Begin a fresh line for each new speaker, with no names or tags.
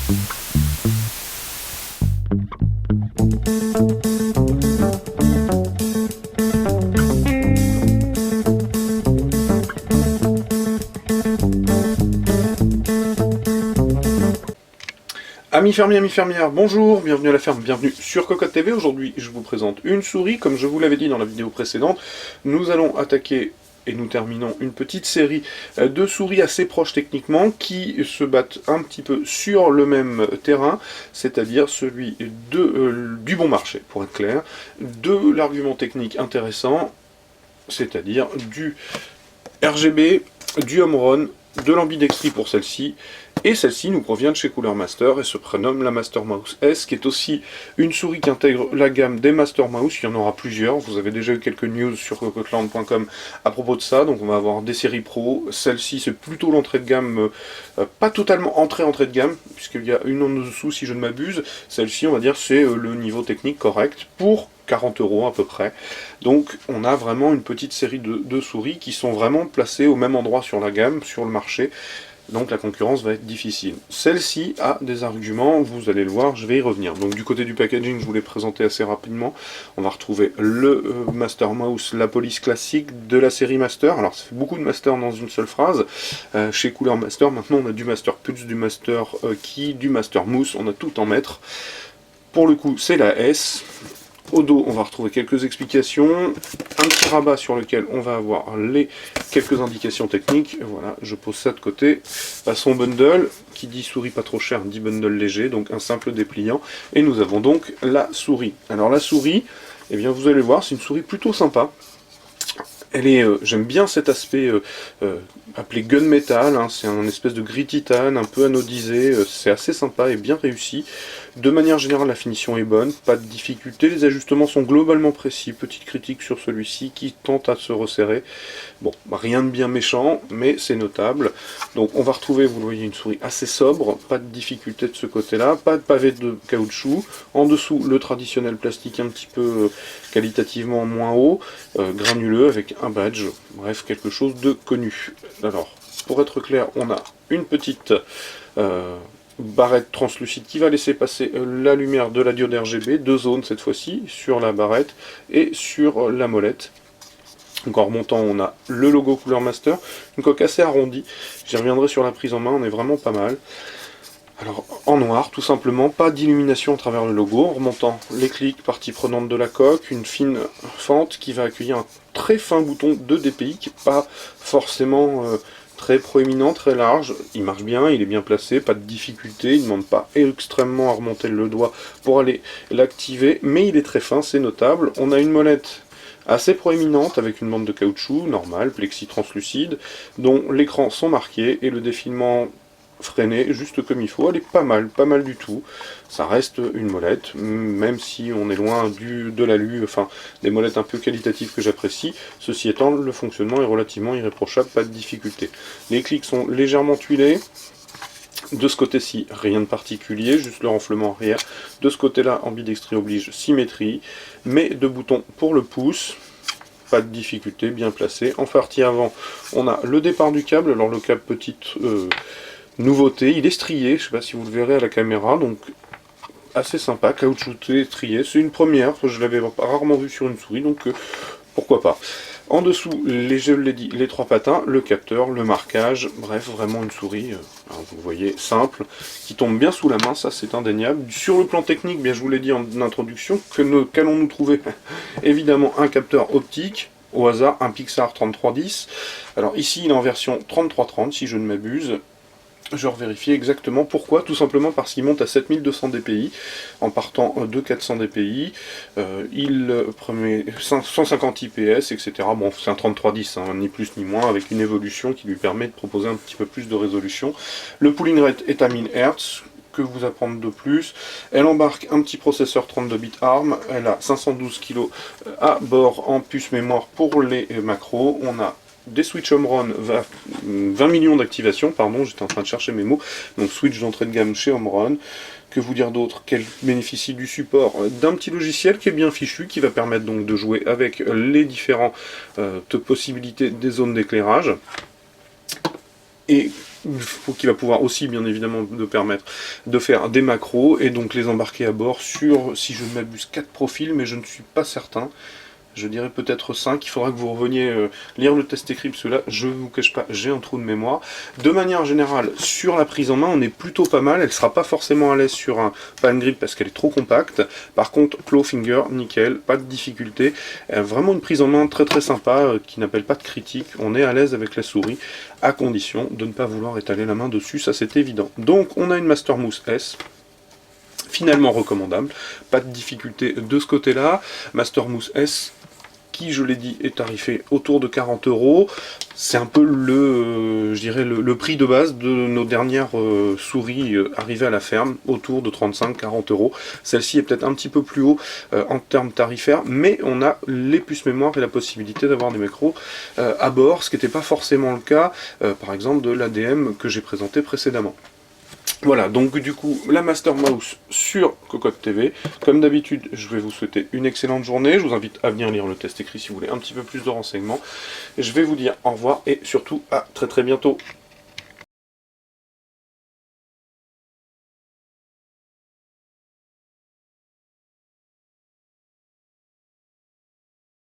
Amis fermiers, amis fermières, bonjour, bienvenue à la ferme, bienvenue sur Cocotte TV. Aujourd'hui, je vous présente une souris. Comme je vous l'avais dit dans la vidéo précédente, nous allons attaquer et nous terminons une petite série de souris assez proches techniquement qui se battent un petit peu sur le même terrain, c'est-à-dire celui du bon marché, pour être clair, de l'argument technique intéressant, c'est-à-dire du RGB, du home run, de l'ambidextrie pour celle-ci, et celle-ci nous provient de chez Cooler Master et se prénomme la Master Mouse S, qui est aussi une souris qui intègre la gamme des Master Mouse. Il y en aura plusieurs, vous avez déjà eu quelques news sur cocottland.com à propos de ça, donc on va avoir des séries pro. Celle-ci c'est plutôt l'entrée de gamme, pas totalement entrée de gamme, puisqu'il y a une en dessous si je ne m'abuse. Celle-ci on va dire c'est le niveau technique correct pour 40 € à peu près. Donc on a vraiment une petite série de souris qui sont vraiment placées au même endroit sur la gamme, sur le marché. Donc la concurrence va être difficile. Celle-ci a des arguments, vous allez le voir, je vais y revenir. Donc du côté du packaging, je vous l'ai présenté assez rapidement. On va retrouver le Master Mouse, la police classique de la série Master. Alors ça fait beaucoup de Master dans une seule phrase. Chez Cooler Master, maintenant on a du Master Pulse, du Master Key, du Master Mousse, on a tout en maître. Pour le coup, c'est la S. Au dos, on va retrouver quelques explications, un petit rabat sur lequel on va avoir quelques indications techniques. Voilà, je pose ça de côté. Passons bundle, qui dit souris pas trop cher, dit bundle léger, donc un simple dépliant. Et nous avons donc la souris. Alors la souris, eh bien vous allez voir, c'est une souris plutôt sympa. Elle est, j'aime bien cet aspect appelé gunmetal, hein, c'est un espèce de gris titane, un peu anodisé, c'est assez sympa et bien réussi. De manière générale, la finition est bonne, pas de difficulté, les ajustements sont globalement précis. Petite critique sur celui-ci qui tente à se resserrer. Bon, rien de bien méchant, mais c'est notable. Donc on va retrouver, vous le voyez, une souris assez sobre, pas de difficulté de ce côté-là, pas de pavé de caoutchouc. En dessous, le traditionnel plastique un petit peu qualitativement moins haut, granuleux avec un badge, bref, quelque chose de connu. Alors, pour être clair, on a une petite barrette translucide qui va laisser passer la lumière de la diode RGB, deux zones cette fois-ci, sur la barrette et sur la molette. Donc en remontant, on a le logo Cooler Master, une coque assez arrondie, j'y reviendrai sur la prise en main, on est vraiment pas mal. Alors en noir, tout simplement, pas d'illumination à travers le logo. En remontant les clics, partie prenante de la coque, une fine fente qui va accueillir un très fin bouton de DPI qui n'est pas forcément très proéminent, très large. Il marche bien, il est bien placé, pas de difficulté, il ne demande pas extrêmement à remonter le doigt pour aller l'activer, mais il est très fin, c'est notable. On a une molette assez proéminente avec une bande de caoutchouc normale, plexi translucide, dont l'écran sont marqués et le défilement freiné juste comme il faut. Elle est pas mal du tout. Ça reste une molette, même si on est loin de l'alu, enfin des molettes un peu qualitatives que j'apprécie. Ceci étant, le fonctionnement est relativement irréprochable, pas de difficulté. Les clics sont légèrement tuilés. De ce côté-ci, rien de particulier, juste le renflement arrière. De ce côté-là, ambidextrie oblige symétrie, mais deux boutons pour le pouce. Pas de difficulté, bien placé. En partie avant, on a le départ du câble. Alors le câble, petite nouveauté, il est strié, je ne sais pas si vous le verrez à la caméra, donc assez sympa, caoutchouté, strié. C'est une première, je l'avais rarement vu sur une souris, donc pourquoi pas. En dessous, je l'ai dit, les trois patins, le capteur, le marquage, bref, vraiment une souris, vous voyez, simple, qui tombe bien sous la main, ça c'est indéniable. Sur le plan technique, bien je vous l'ai dit en introduction, qu'allons-nous trouver? Évidemment un capteur optique, au hasard, un Pixar 3310. Alors ici, il est en version 3330, si je ne m'abuse. Je revérifie exactement pourquoi, tout simplement parce qu'il monte à 7200 dpi, en partant de 400 dpi, il promet 150 IPS, etc. Bon, c'est un 3310, hein, ni plus ni moins, avec une évolution qui lui permet de proposer un petit peu plus de résolution. Le pooling rate est à 1000 Hz, que vous apprendre de plus. Elle embarque un petit processeur 32 bits ARM, elle a 512 kg à bord en puce mémoire pour les macros, on a des switch home run, 20 millions d'activations, pardon, j'étais en train de chercher mes mots, donc switch d'entrée de gamme chez home run. Que vous dire d'autre? Qu'elle bénéficie du support d'un petit logiciel qui est bien fichu, qui va permettre donc de jouer avec les différentes possibilités des zones d'éclairage. Et qui va pouvoir aussi bien évidemment nous permettre de faire des macros et donc les embarquer à bord sur, si je ne m'abuse, 4 profils, mais je ne suis pas certain. Je dirais peut-être 5, il faudra que vous reveniez lire le test écrit, parce que là, je ne vous cache pas, j'ai un trou de mémoire. De manière générale, sur la prise en main, on est plutôt pas mal, elle ne sera pas forcément à l'aise sur un palm grip parce qu'elle est trop compacte. Par contre, claw finger, nickel, pas de difficulté. Vraiment une prise en main très très sympa, qui n'appelle pas de critique, on est à l'aise avec la souris, à condition de ne pas vouloir étaler la main dessus, ça c'est évident. Donc on a une Master Mouse S, finalement recommandable, pas de difficulté de ce côté-là. Master Mouse S, qui, je l'ai dit, est tarifé autour de 40 €. C'est un peu je dirais le prix de base de nos dernières souris arrivées à la ferme, autour de 35-40 €. Celle-ci est peut-être un petit peu plus haut en termes tarifaires, mais on a les puces mémoire et la possibilité d'avoir des macros à bord, ce qui n'était pas forcément le cas, par exemple, de l'ADM que j'ai présenté précédemment. Voilà, donc du coup, la Master Mouse sur Cocotte TV. Comme d'habitude, je vais vous souhaiter une excellente journée. Je vous invite à venir lire le test écrit si vous voulez un petit peu plus de renseignements. Je vais vous dire au revoir et surtout à très très bientôt.